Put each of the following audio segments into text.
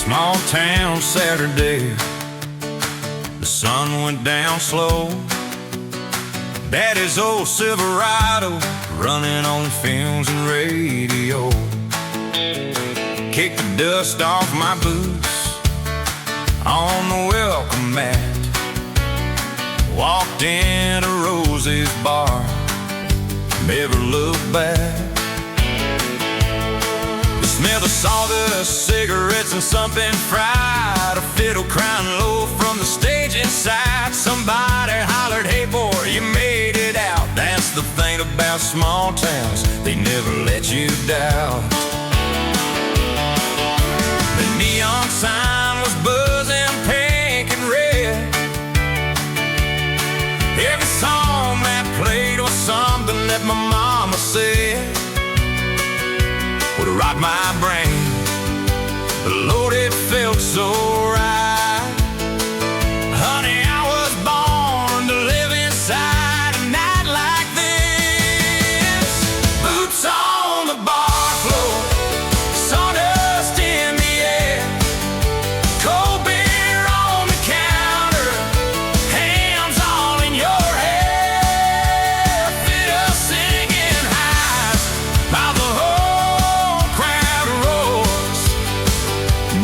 Small town Saturday, the sun went down slow. Daddy's old Silverado running on films and radio. Kicked the dust off my boots on the welcome mat. Walked into Rosie's bar, never looked back. The smell of sawdust, cigarettes, and something fried. A fiddle crying low from the stage inside. Somebody hollered, "Hey boy, you made it out." That's the thing about small towns, they never let you down. The neon sign was buzzing pink and red. Every song that played was something that my mama said would rock my brain. But Lord, it felt so right. Honey, I was born to live inside a night like this. Boots on the bar floor, sawdust in the air, cold beer on the counter, hands all in your hair. Fiddle singing highs while the whole crowd roars.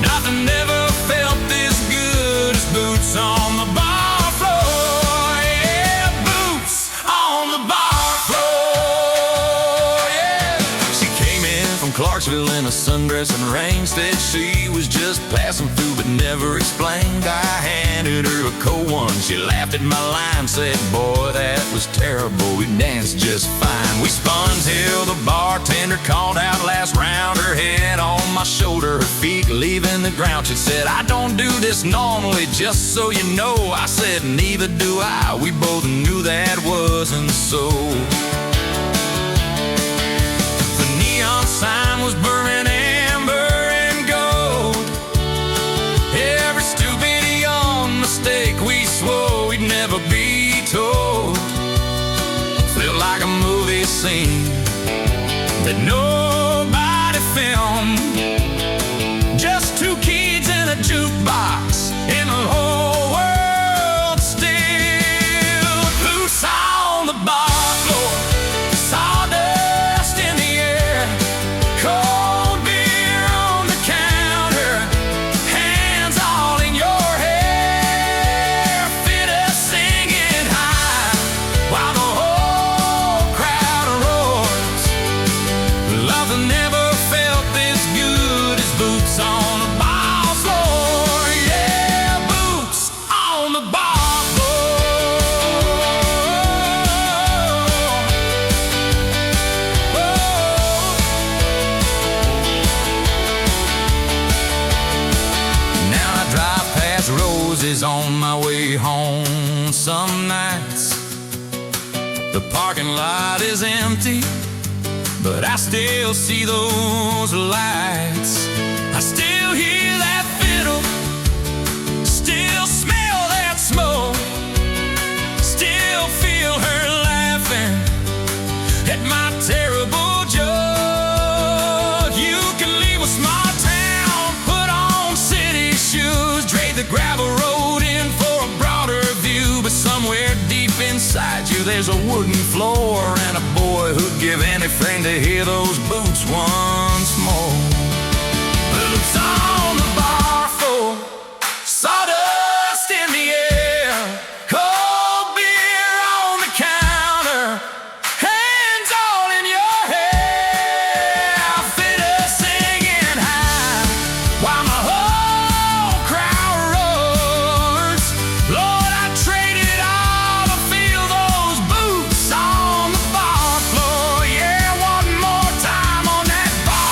Nothing ever felt this good as boots on the bar floor. Yeah, boots on the bar floor. Yeah. She came in from Clarksville in a sundress and rain. Said she was just passing through but never explained. I handed her a cold one. She laughed at my line, said, "Boy, that was terrible. We danced just fine." We spun till the bartender called out last round. Her head on my shoulder, her feet leaving the ground. She said, "I don't do this normally, just so you know." I said, "Neither do I." We both knew that wasn't so. The neon sign was burning amber and gold. Every stupid young mistake we swore we'd never be told. Felt like a movie scene that nobody filmed. Just two kids in a jukebox in the whole world still. Boots on the bar floor, sawdust in the air, cold beer on the counter, hands all in your hair. Fiddle singing high while the whole crowd roars. Nothing ever felt this good as boots on the bar floor. Yeah, boots on the bar floor. Now I drive past Roses on my way home. Some nights the parking lot is empty, but I still see those lights. I still hear that fiddle, still smell that smoke, still feel her laughing at my terrible joke. You can leave a small town, put on city shoes, trade the gravel road in for a broader view, but somewhere deep inside you there's a wooden floor and a boy who'd give anything to hear those boots once more. Boots on the bar floor, sawdust in the air, cold beer on the counter, hands all in your hair. Fiddle singing high while my whole crowd roars. Lord, I traded all to feel those boots on the bar floor. Yeah, one more time on that bar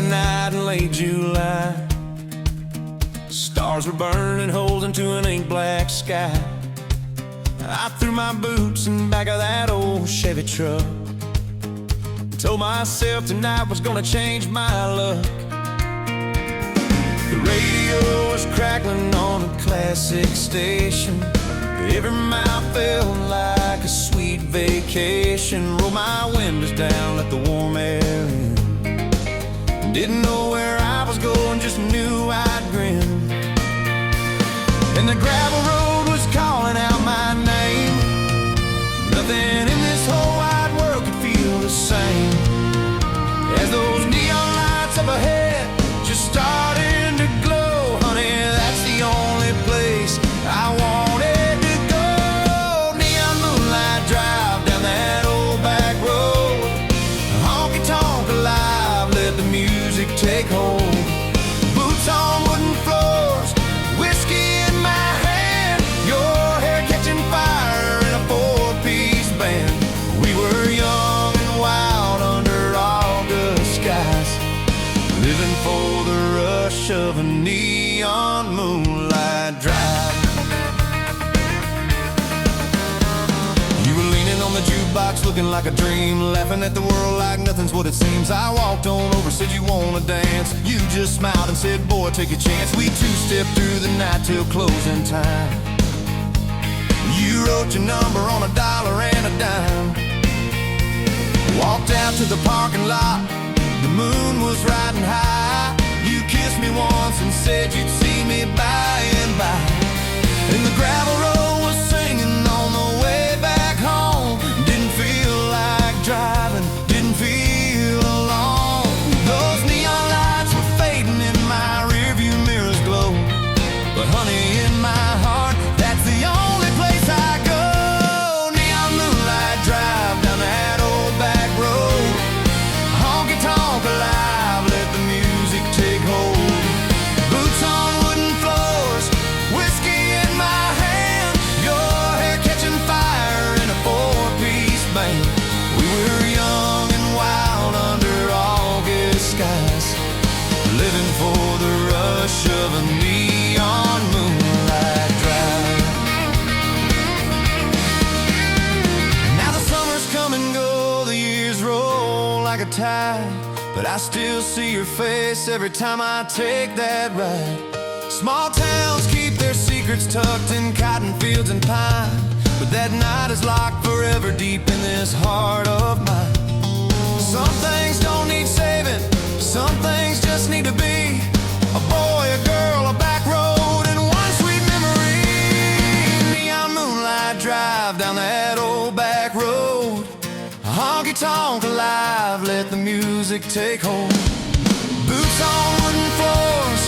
Friday night in late July. Stars were burning holes into an ink black sky. I threw my boots in the back of that old Chevy truck. Told myself tonight was gonna change my luck. The radio was crackling on a classic station. Every mile felt like a sweet vacation. Rolled my windows down, let the warm air in. Didn't know where I was going, just knew I'd grin. And the gravel road was calling out my name. Nothing in this whole wide world could feel the same as those neon lights up ahead just starting to glow. Honey, that's the only place I wanted to go. Neon moonlight drive down that old back road. Honky tonk alive, let the music take hold. Boots on wooden floors, whiskey in my hand, your hair catching fire in a four-piece band. We were young and wild under August skies, living for the rush of a neon moonlight drive. You were leaning on the jukebox looking like a dream, laughing at the world like nothing's what it seems. I walked on over, said you wanna dance. You just smiled and said, boy, take a chance. We two-stepped through the night till closing time. You wrote your number on $1 and a dime. Walked out to the parking lot, the moon was riding high. You kissed me once and said you'd see me by and by. And the gravel road was singing on the way back home. Didn't feel like driving, didn't feel alone. Those neon lights were fading in my rearview mirror's glow. But honey, in my heart, that's the only place I go. Neon moonlight drive down that old back road. Honky tonk alive, let the music take hold. Boots on wooden floors, whiskey in my hand, your hair catching fire in a four-piece band. We were young and wild under August skies, living for the rush of a neon moonlight drive. Now the summers come and go, the years roll like a tide, but I still see your face every time I take that ride. Small towns keep their secrets tucked in cotton fields and pine, but that night is locked forever deep in this heart of mine. Some things don't need saving, some things just need to be. A boy, a girl, a back road, and one sweet memory. Neon moonlight drive down that old back road. Honky tonk alive, let the music take hold. Boots on wooden floors,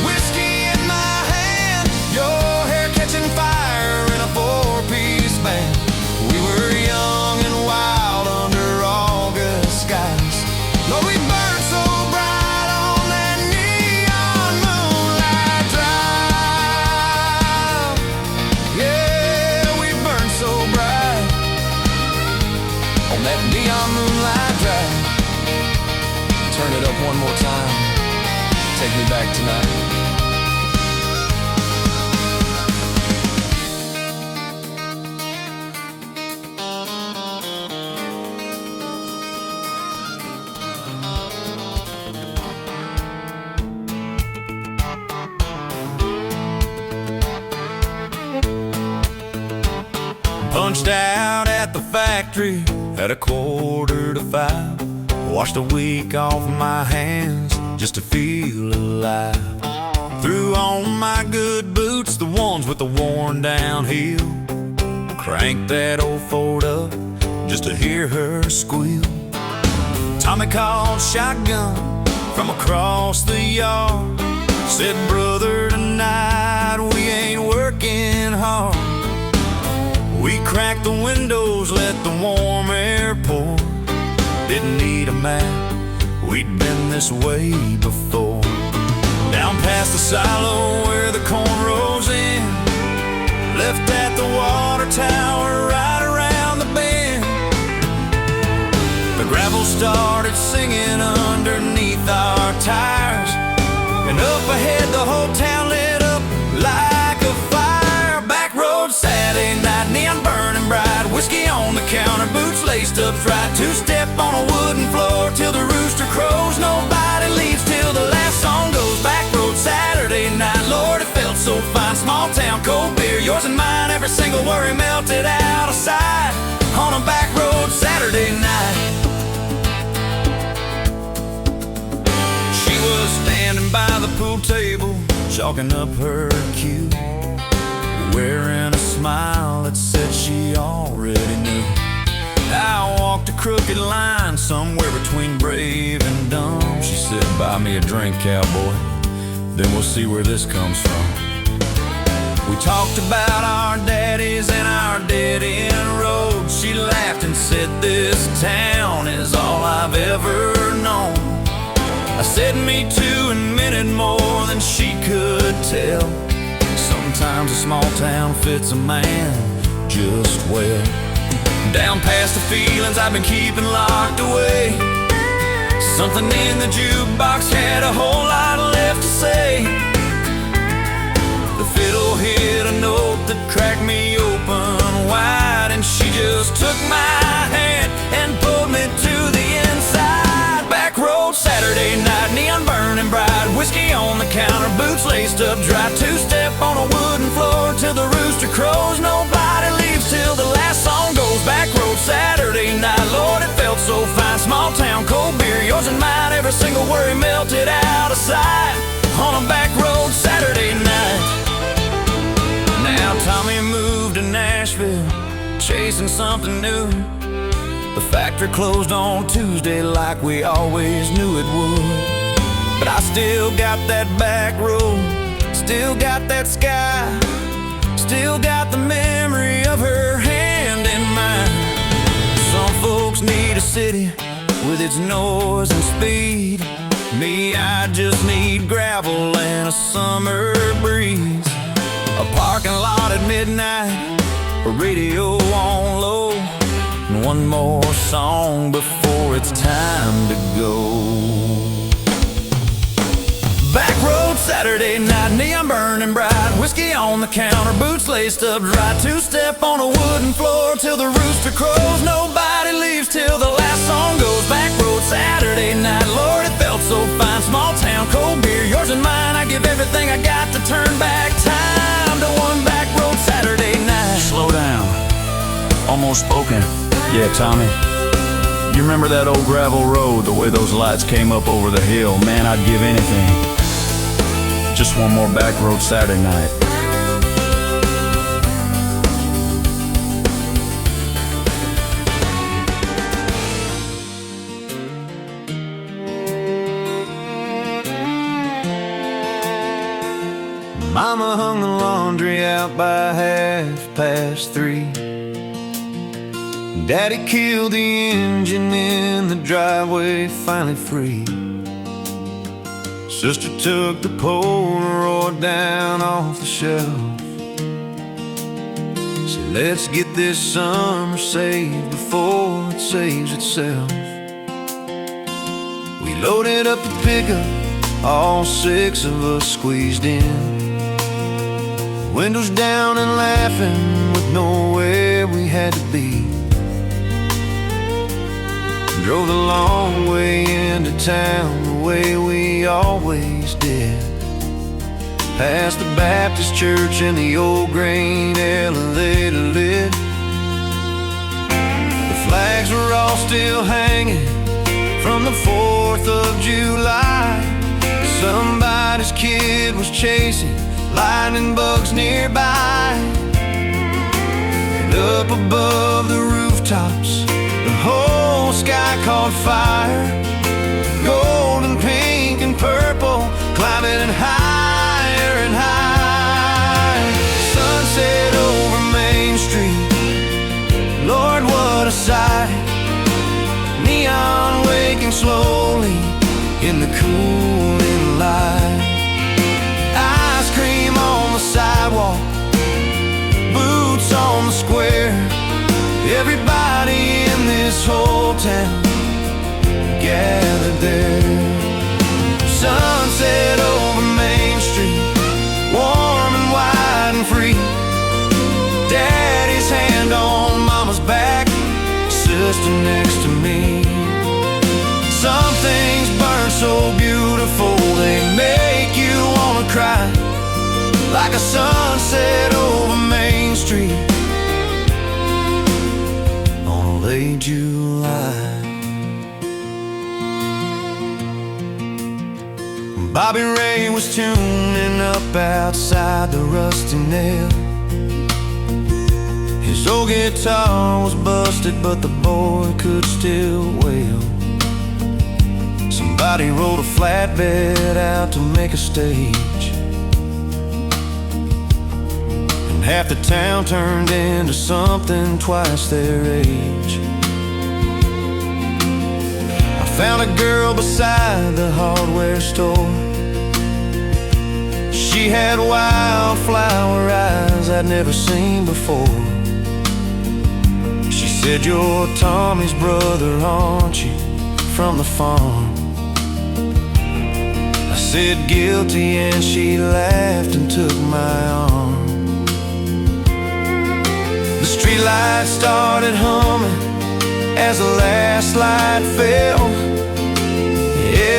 whiskey in my hand, your hair catching fire in a four-piece band. We were young and wild under August skies. Lord, we burned so bright on that neon moonlight drive. Yeah, we burned so bright on that neon moonlight drive. Turn it up one more time, take me back tonight. Punched out at the factory at 4:45. Washed a week off my hands just to feel alive. Threw on my good boots, the ones with the worn down heel. Cranked that old Ford up just to hear her squeal. Tommy called shotgun from across the yard. Said, brother, tonight we ain't working hard. We cracked the windows, let the warm air pour. Didn't need a map, we'd been this way before. Down past the silo where the corn rolls in, left at the water tower right around the bend. The gravel started singing underneath our on the counter, boots laced up right, two-step on a wooden floor till the rooster crows. Nobody leaves till the last song goes. Back road Saturday night, Lord, it felt so fine. Small town, cold beer, yours and mine. Every single worry melted out of sight on a back road Saturday night. She was standing by the pool table, chalking up her cue, wearing a smile that said she already knew. I walked a crooked line somewhere between brave and dumb. She said, buy me a drink, cowboy, then we'll see where this comes from. We talked about our daddies and our dead-end roads. She laughed and said, this town is all I've ever known. I said, me too, and meant it more than she could tell. Sometimes a small town fits a man just well. Down past the feelings I've been keeping locked away, something in the jukebox had a whole lot left to say. The fiddle hit a note that cracked me open wide, and she just took my hand and pulled me to the inside. Back road Saturday night, neon burning bright, whiskey on the counter, boots laced up dry, two-step on a wooden floor till the rooster crows. Nobody leaves till the last song goes. Back road Saturday night, Lord, it felt so fine. Small town, cold beer, yours and mine. Every single worry melted out of sight on a back road Saturday night. Now Tommy moved to Nashville, chasing something new. The factory closed on Tuesday like we always knew it would. But I still got that back road, still got that sky, still got the memory of her hand in mine. Some folks need a city with its noise and speed. Me, I just need gravel and a summer breeze, a parking lot at midnight, a radio on low, and one more song before it's time to go. Back road Saturday night, neon burning bright, whiskey on the counter, boots laced up right, two-step on a wooden floor till the rooster crows. Nobody leaves till the last song goes. Back road Saturday night, Lord, it felt so fine. Small town, cold beer, yours and mine. I give everything I got to turn back time to one back road Saturday night. Slow down, almost spoken. Yeah, Tommy, you remember that old gravel road, the way those lights came up over the hill? Man, I'd give anything. Just one more back road Saturday night. Mama hung the laundry out by 3:30. Daddy killed the engine in the driveway, finally free. Sister took the Polaroid down off the shelf. Said, let's get this summer saved before it saves itself. We loaded up the pickup, all 6 of us squeezed in, windows down and laughing with nowhere we had to be. Drove the long way into town the way we always did, past the Baptist church and the old grain elevator lit. The flags were all still hanging from the 4th of July. Somebody's kid was chasing lightning bugs nearby. And up above the rooftops, the whole sky caught fire. Gold and pink and purple, climbing higher and higher. Sunset over Main Street, Lord, what a sight. Neon waking slowly in the cooling light. Ice cream on the sidewalk, boots on the square. Everybody in this whole town gathered there. Sunset over Main Street, warm and wide and free. Daddy's hand on Mama's back, like a sunset over Main Street on a late July. Bobby Ray was tuning up outside the Rusty Nail. His old guitar was busted, but the boy could still wail. Somebody rolled a flatbed out to make a stage, and half the town turned into something twice their age. I found a girl beside the hardware store. She had wildflower eyes I'd never seen before. She said, "You're Tommy's brother, aren't you, from the farm?" I said, "Guilty," and she laughed and took my arm. The streetlights started humming as the last light fell.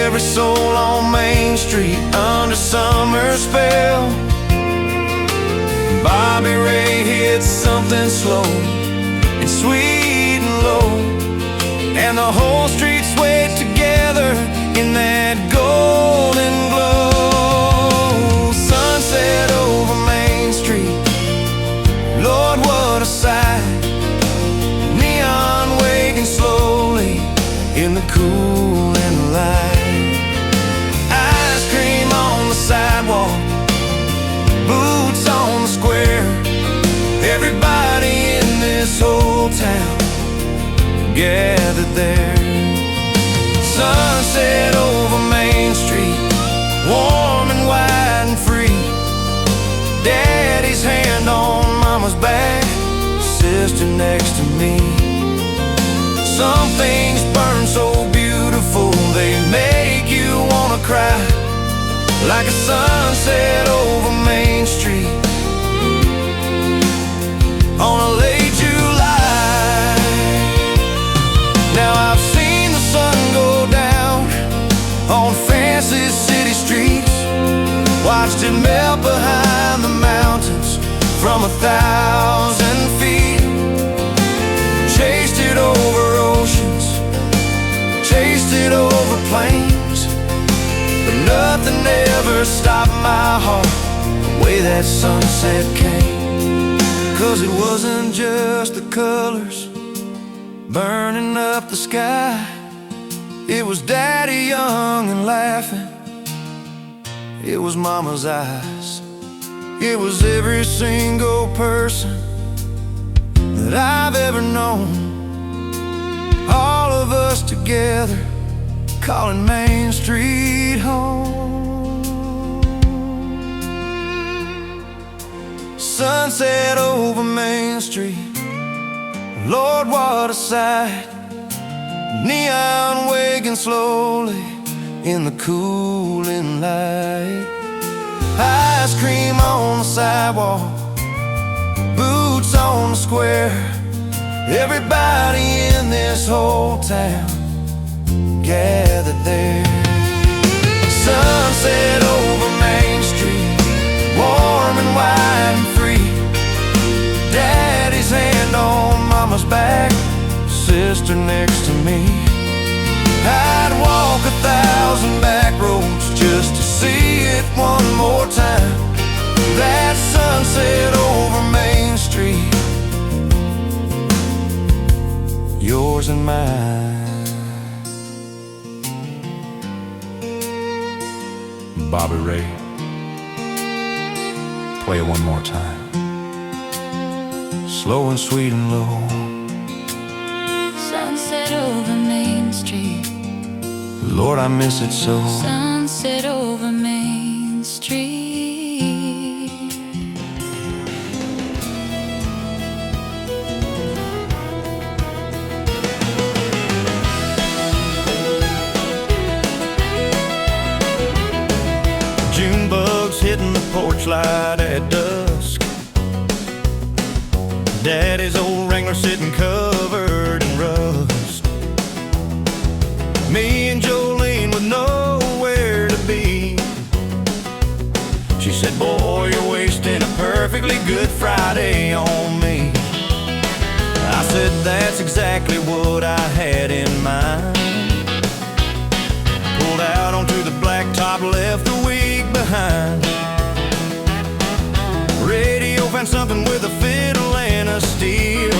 Every soul on Main Street under summer spell. Bobby Ray hit something slow and sweet and low, and the whole street swayed together in that golden glow. Sunset over Main Street, Lord, what a sight. Neon waking slowly in the cooling light. Ice cream on the sidewalk, boots on the square. Everybody in this whole town gathered there. Sunset over Main Street, warm and wide and free. Daddy's hand on Mama's back, sister next to me. Some things burn so beautiful they make you wanna cry, like a sunset over Main Street on a late July. Now I've seen the sun go down on fancy city streets, watched it melt behind the mountains from 1,000 feet. Chased it over oceans, chased it over plains, but nothing ever stopped my heart the way that sunset came. 'Cause it wasn't just the colors burning up the sky, it was Daddy young and laughing, it was Mama's eyes, it was every single person that I've ever known. All of us together, calling Main Street home. Sunset over Main Street, Lord, what a sight. Neon waking slowly in the cooling light. Ice cream on the sidewalk, boots on the square. Everybody in this whole town gathered there. Sunset over Main Street, warm and wide and free. Daddy's hand on Mama's back, sister next to me. I'd walk 1,000 back roads just to see it one more time. That sunset over Main Street, yours and mine. Bobby Ray, play it one more time. Slow and sweet and low. Sunset over Main Street, Lord, I miss it so. sunset over Main Street. June bugs hitting the porch light at dusk. Daddy's old Wrangler sitting covered in rust. Me and Jolene with nowhere to be. She said, "Boy, you're wasting perfectly Good Friday on me. I said that's exactly what I had in mind. Pulled out onto the blacktop, left the wig behind. Radio found something with a fiddle and a steel.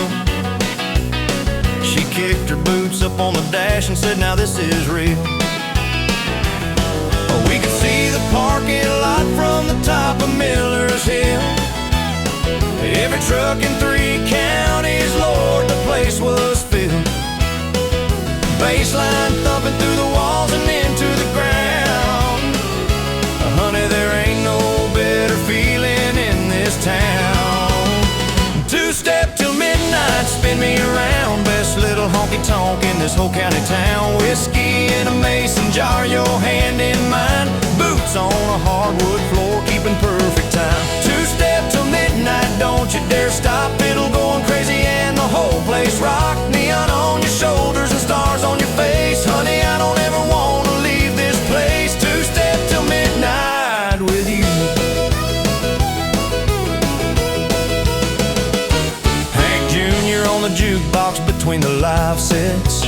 She kicked her boots up on the dash and said, now this is real. We could see the parking lot from the top of Miller's Hill. Every truck in 3 counties, Lord, the place was filled. Bassline thumping through the walls and into the ground. Honey, there ain't no better feeling in this town. 2-step till midnight, spin me around. Best little honky-tonk in this whole county town. Whiskey in a mason jar, your hand in mine. Boots on a hardwood floor, keeping perfect time. 2-step till midnight, don't you dare stop. Fiddle going crazy and the whole place rock. Neon on your shoulders and stars on your face. Honey, I don't ever want to leave this place. 2-step till midnight with you. Hank Jr. on the jukebox between the live sets.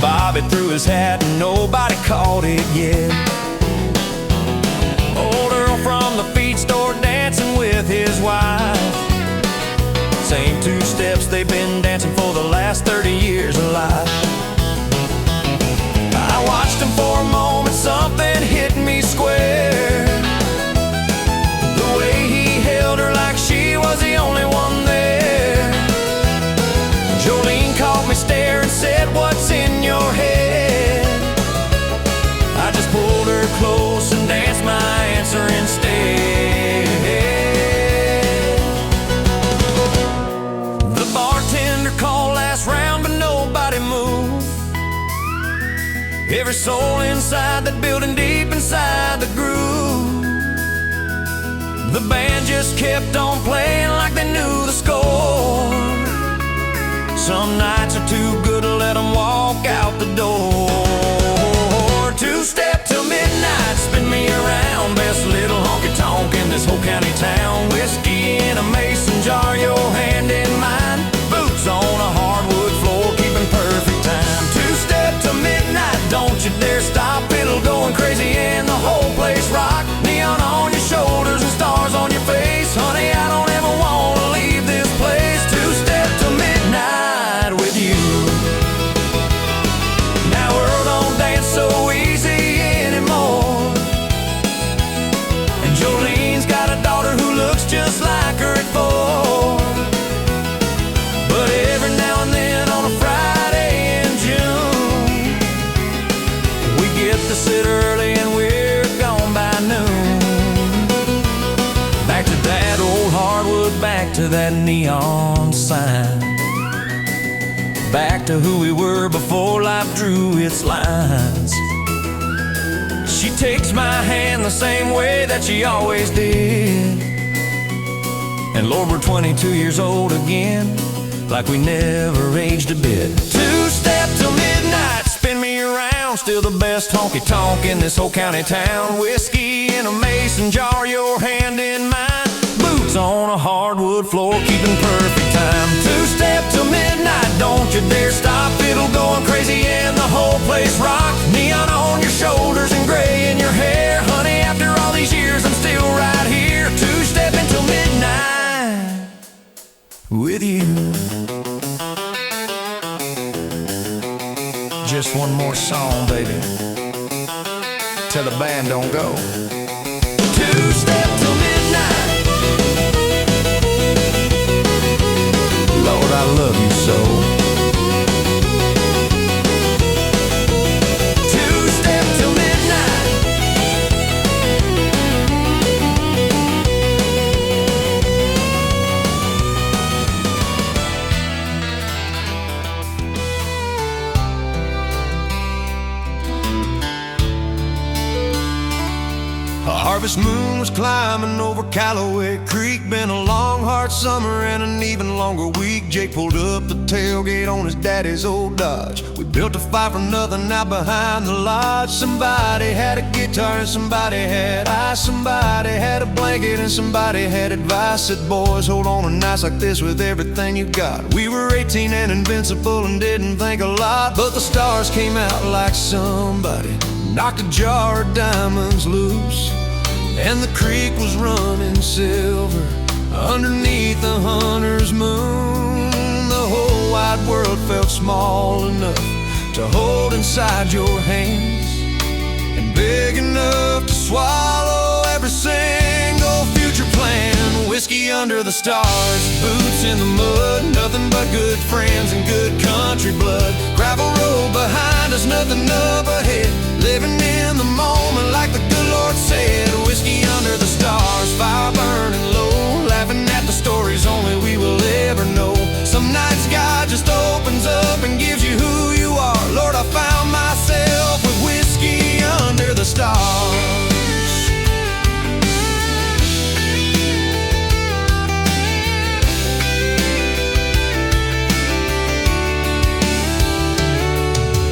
Bobby threw his hat and nobody caught it yet. Old Earl from the feed store dancing with his wife. Same 2 steps they've been dancing for the last 30 years of life. I watched him for a moment, something hit me square. The way he held her like she was the only one there. Jolene caught me staring, said, what's in your head? I just pulled her close and danced my answer instead. The bartender called last round, but nobody moved. Every soul inside that building, deep inside the groove. The band just kept on playing like they knew the score. Some nights are too good to let them walk out the door. 2-step till midnight, spin me around. Best little honky-tonk in this whole county town. Whiskey in a mason jar, your hand in mine. Boots on a hardwood floor, keeping perfect time. 2-step till midnight, don't you dare stop. Fiddle going crazy and the whole place rock. Neon on your shoulders and stars on your face. Honey, I don't ever want to leave this place. 2-step till midnight with you. Now world don't dance so easy anymore. And Jolene's got a daughter who looks just like her at 4. But every now and then on a Friday in June, we get to sit early and we're gone by noon. Back to that old hardwood, back to that neon sign. Back to who we were before life drew its lines. She takes my hand the same way that she always did. And Lord, we're 22 years old again, like we never aged a bit. 2-step till midnight, spin me around. Still the best honky-tonk in this whole county town. Whiskey in a mason jar, your hand in mine. Boots on a hardwood floor, keeping perfect time. 2-step till midnight, don't you dare stop. Fiddle going crazy and the whole place rock. Neon on your shoulders and gray in your hair. Honey, after all these years, I'm still right here. 2-step until midnight with you. Just one more song, baby. Tell the band don't go. 2-step till midnight. Lord, I love you so. 2-step till midnight. harvest moon was climbing over Callaway Creek. Been a long, hard summer and an even longer week. Jake pulled up the tailgate on his daddy's old Dodge. We built a fire for nothing out behind the lodge. Somebody had a guitar and somebody had ice. Somebody had a blanket and somebody had advice. Said, boys, hold on to nights like this with everything you got. We were 18 and invincible and didn't think a lot, but the stars came out like somebody knocked a jar of diamonds loose, and the creek was running silver underneath the hunter's moon. The whole wide world felt small enough to hold inside your hands, and big enough to swallow every single future plan. Whiskey under the stars, boots in the mud, nothing but good friends and good country blood. Gravel road behind us, nothing up ahead, living in the moment like the good Lord said. Whiskey under the stars, fire burning low, laughing at the stories only we will ever know. Some nights God just opens up and gives you who you are. Lord, I found myself with whiskey under the stars.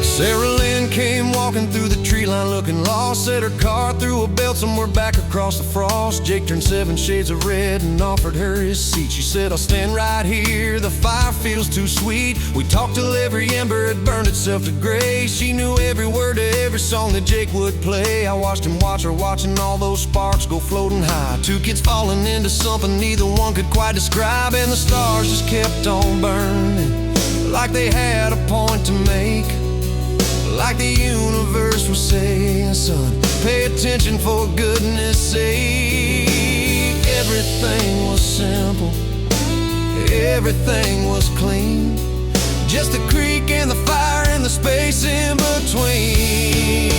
Sarah Lynn came walking through the tree line looking lost. Set her car through a belt somewhere back across the frost. Jake turned 7 shades of red and offered her his seat. She said, I'll stand right here, the fire feels too sweet. We talked till every ember had burned itself to gray. She knew every word to every song that Jake would play. I watched him watch her, watching all those sparks go floating high. 2 kids falling into something neither one could quite describe, and the stars just kept on burning like they had a point to make. Like the universe was saying, son, pay attention for goodness sake. Everything was simple, everything was clean, just the creek and the fire and the space in between.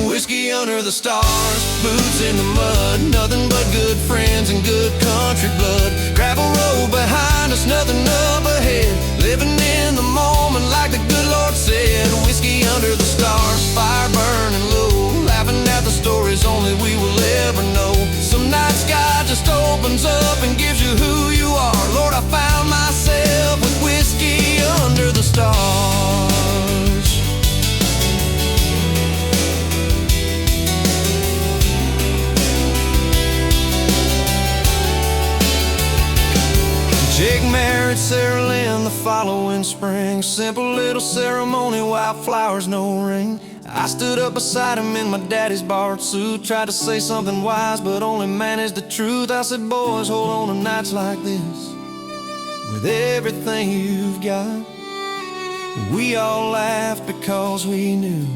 Whiskey under the stars, boots in the mud, nothing but good friends and good country blood. Gravel road behind us, nothing up ahead, living in the moment like the good Lord said. Whiskey under the stars, fire burning low, laughing at the stories only we will ever know. Some nights God just opens up and gives you who you are. Lord, I found myself with whiskey under the stars. Jake married Sarah Lynn the following spring. Simple little ceremony, wildflowers, no ring. I stood up beside him in my daddy's borrowed suit, tried to say something wise but only managed the truth. I said, boys, hold on to nights like this with everything you've got. We all laughed because we knew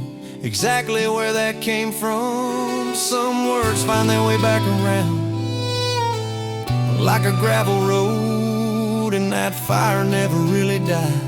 exactly where that came from. Some words find their way back around like a gravel road, and that fire never really died,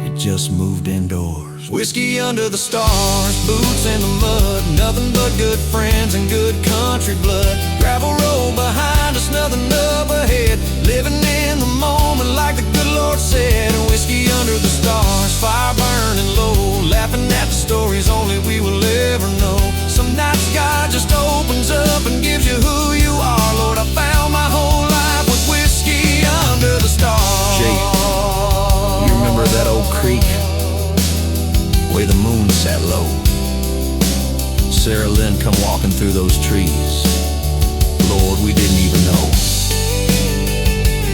it just moved indoors. Whiskey under the stars, boots in the mud, nothing but good friends and good country blood. Gravel road behind us, nothing up ahead, living in the moment like the good Lord said. Whiskey under the stars, fire burning low, laughing at the stories only we will ever know. Some nights God just opens up and gives you who you are. Lord, I found my whole life with whiskey under the stars. Jake, you remember that old creek where the moon sat low? Sarah Lynn come walking through those trees. Lord, we didn't even know.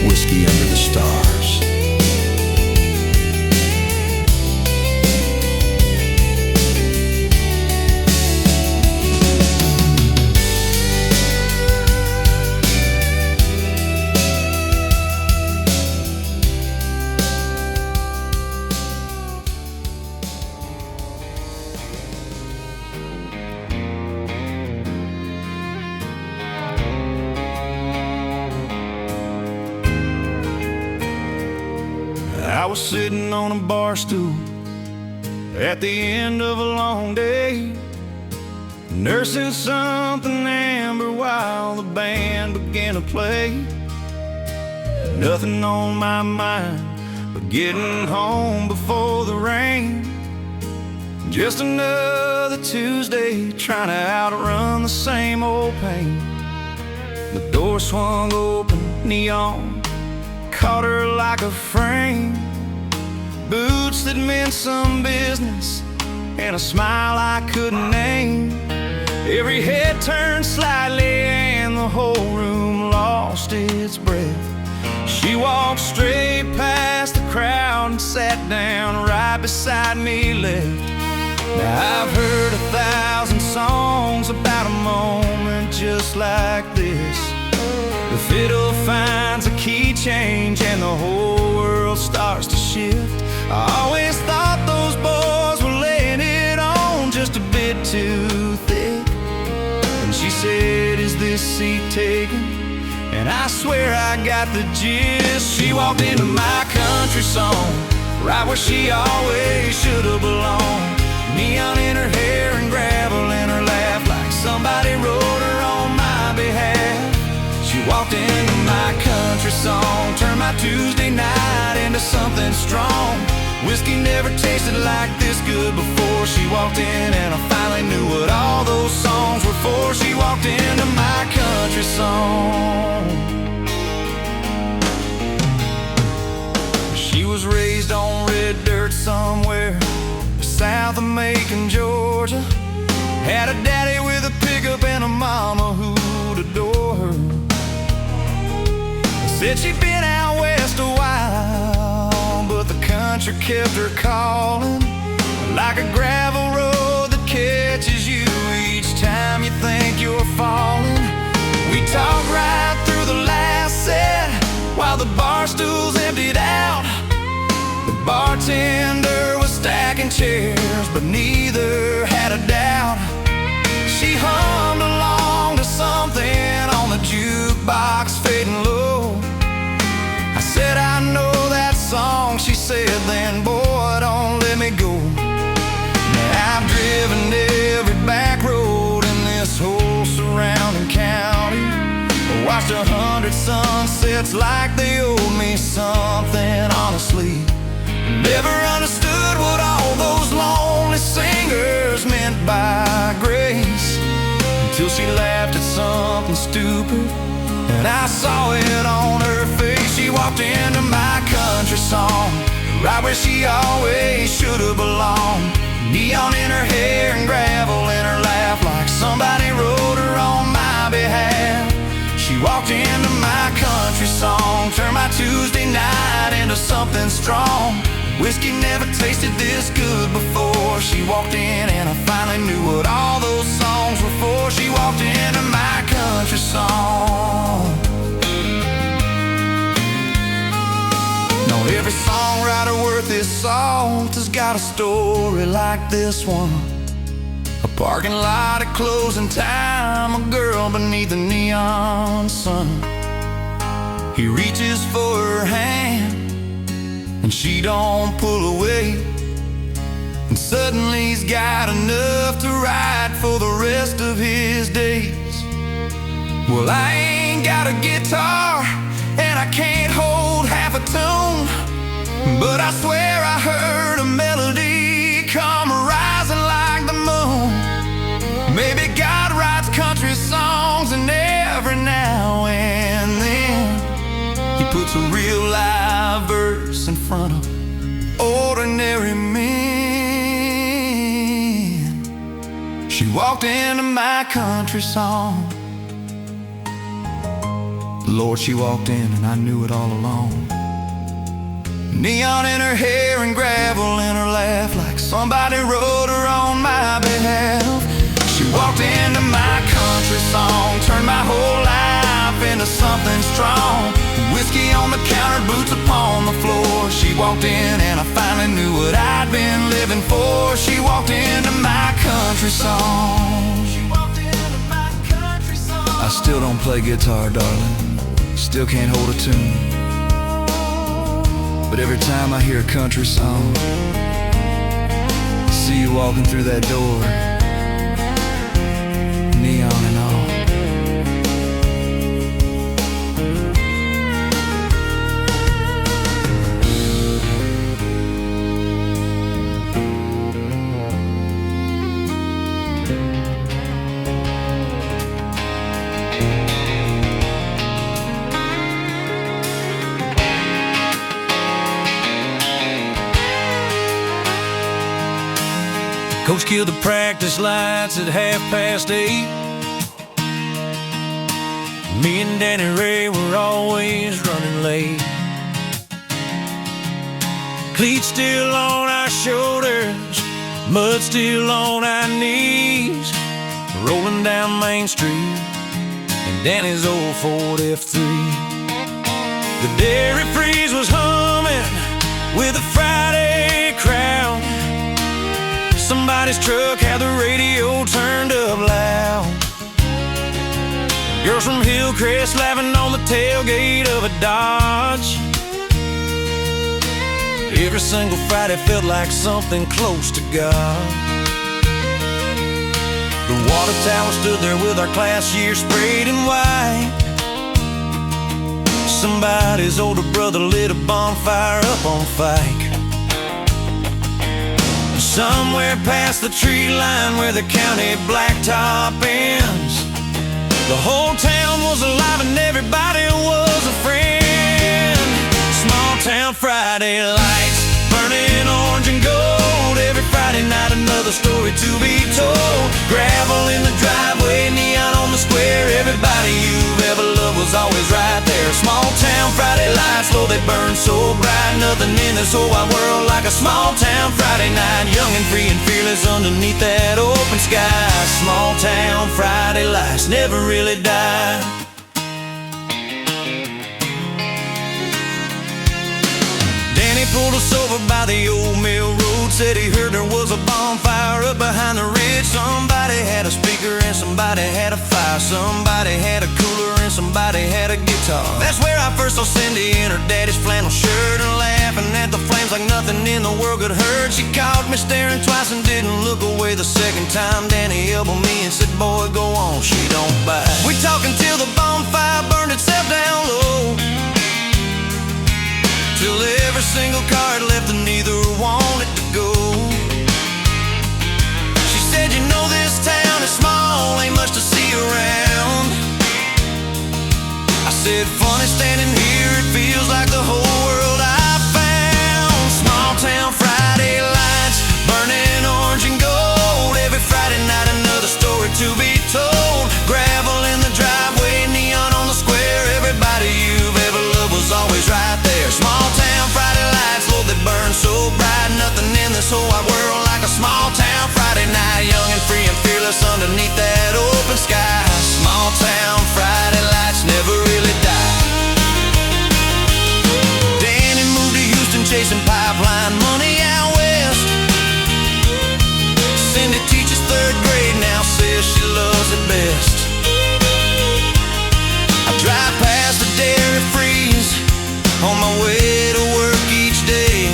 Whiskey under the stars. I was sitting on a bar stool at the end of a long day, nursing something amber while the band began to play. Nothing on my mind but getting home before the rain. Just another Tuesday, trying to outrun the same old pain. The door swung open, neon caught her like a frame. Boots that meant some business, and a smile I couldn't name. Every head turned slightly and the whole room lost its breath. She walked straight past the crowd and sat down right beside me left. Now I've heard 1,000 songs about a moment just like this. The fiddle finds a key change and the whole world starts to shift. I always thought those boys were laying it on just a bit too thick. And she said, "Is this seat taken?" And I swear I got the gist. She walked into my country song, right where she always should have belonged. Neon in her hair and gravel in her laugh, like somebody wrote her on my behalf. She walked into my country song, turned my Tuesday night into something strong. Whiskey never tasted like this good before. She walked in and I finally knew what all those songs were for. She walked into my country song. She was raised on red dirt somewhere south of Macon, Georgia. Had a daddy with a pickup and a mama who'd adore her. Said she'd been out west a while, but the country kept her calling, like a gravel road that catches you each time you think you're falling. We talked right through the last set while the bar stools emptied out. The bartender was stacking chairs, but neither had a doubt. She hummed along to something on the jukebox fading low. I said, "I know that song," she said, "then boy, don't let me go." Now I've driven every back road in this whole surrounding county, watched 100 sunsets like they owed me something, honestly. Never understood what all those lonely singers meant by grace, until she laughed at something stupid and I saw it on her face. She walked into my country song, right where she always should have belonged. Neon in her hair and gravel in her laugh, like somebody wrote her on my behalf. She walked into my country song, turned my Tuesday night into something strong. Whiskey never tasted this good before. She walked in and I finally knew what all those songs were for. She walked into my country song. No, every songwriter worth his salt has got a story like this one. A parking lot at closing time, a girl beneath the neon sun. He reaches for her hand and she don't pull away, and suddenly he's got enough to write for the rest of his days. Well, I ain't got a guitar and I can't hold half a tune, but I swear I heard a melody come rising like the moon. Maybe God writes country songs, and every now and then He puts a real live verse in front of ordinary men. She walked into my country song. Lord, she walked in and I knew it all along. Neon in her hair and gravel in her laugh, like somebody wrote her on my behalf. She walked into my country song, turned my whole life into something strong. Whiskey on the counter, boots upon the floor. She walked in and I finally knew what I'd been living for. She walked into my country song. I still don't play guitar, darling. Still can't hold a tune. But every time I hear a country song, see you walking through that door, neon and all. Coach killed the practice lights at 8:30. Me and Danny Ray were always running late. Cleats still on our shoulders, mud still on our knees, rolling down Main Street in Danny's old Ford F3. The dairy freeze was humming with a Friday crowd. Somebody's truck had the radio turned up loud. Girls from Hillcrest laughing on the tailgate of a Dodge. Every single Friday felt like something close to God. The water tower stood there with our class year sprayed in white. Somebody's older brother lit a bonfire up on Fike. Somewhere past the tree line where the county blacktop ends, the whole town was alive and everybody was a friend. Small town Friday lights, burning orange and gold. Every Friday night another story to be told. Gravel in the driveway, neon on the square. Everybody you've ever loved was always right there. Small town Friday lights, though they burn so bright. Nothing in this whole wide world like a small town Friday night. Young and free and fearless underneath that open sky. Small town Friday lights never really die. Danny pulled us over by the old mill road. Said he heard there was a bonfire up behind the ridge. Somebody had a speaker and somebody had a fire. Somebody had a cooler and somebody had a guitar. That's where I first saw Cindy in her daddy's flannel shirt and laughing at the flames like nothing in the world could hurt. She caught me staring twice and didn't look away the second time. Danny elbowed me and said, boy, go on, she don't bite. We talked until the bonfire burned itself down low, till every single car had left and neither wanted to go. She said, you know this town is small, ain't much to see around. I said, funny standing here, it feels like the whole world I found. Small town Friday lights, burning orange and gold. Every Friday night another story to be told. Gravel in the driveway, neon on the square. Everybody you've ever loved was always right there. Small town Friday lights, Lord, they burn so bright. Nothing in this whole wide world like a small town Friday night. Young and free and fearless underneath that open sky. Small town Friday lights never really die. Danny moved to Houston chasing pipeline money out west. Cindy teaches third grade now, says she loves it best. I drive past the dairy freeze on my way to work each day.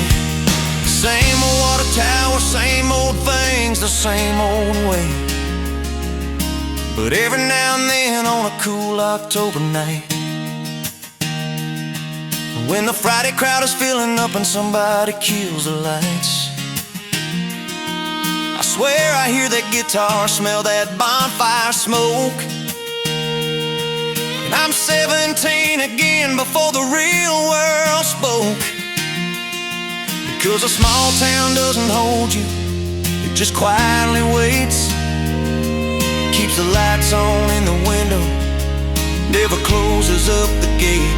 Same old water tower, same old things, the same old way. But every now and then on a cool October night, when the Friday crowd is filling up and somebody kills the lights, I swear I hear that guitar, smell that bonfire smoke. And I'm 17 again before the real world spoke. Because a small town doesn't hold you, it just quietly waits. Keeps the lights on in the window, never closes up the gate.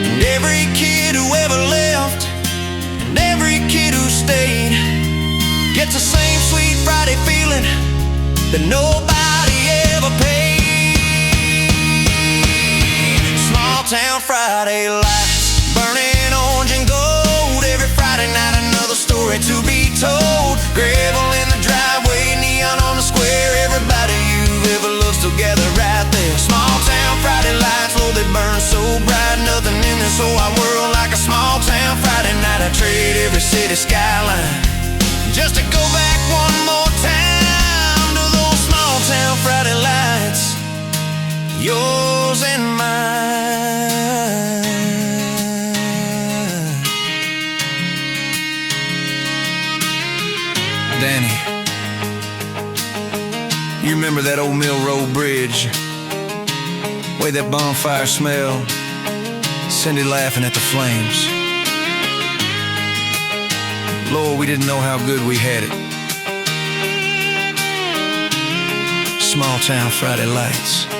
And every kid who ever left, and every kid who stayed, gets the same sweet Friday feeling that nobody ever paid. Small town Friday lights, burning orange and gold. Every Friday night another story to be told. Gravel in the driveway, neon on the square. Everybody you've ever loved still gathered right there. Small town Friday lights, Lord, they burn so bright. Nothing in this whole wide world like a small town Friday night. I trade every city skyline just to go back one more time to those small town Friday lights, yours and mine. Danny, you remember that old Mill Road bridge? Way that bonfire smelled, Cindy laughing at the flames. Lord, we didn't know how good we had it. small town Friday lights.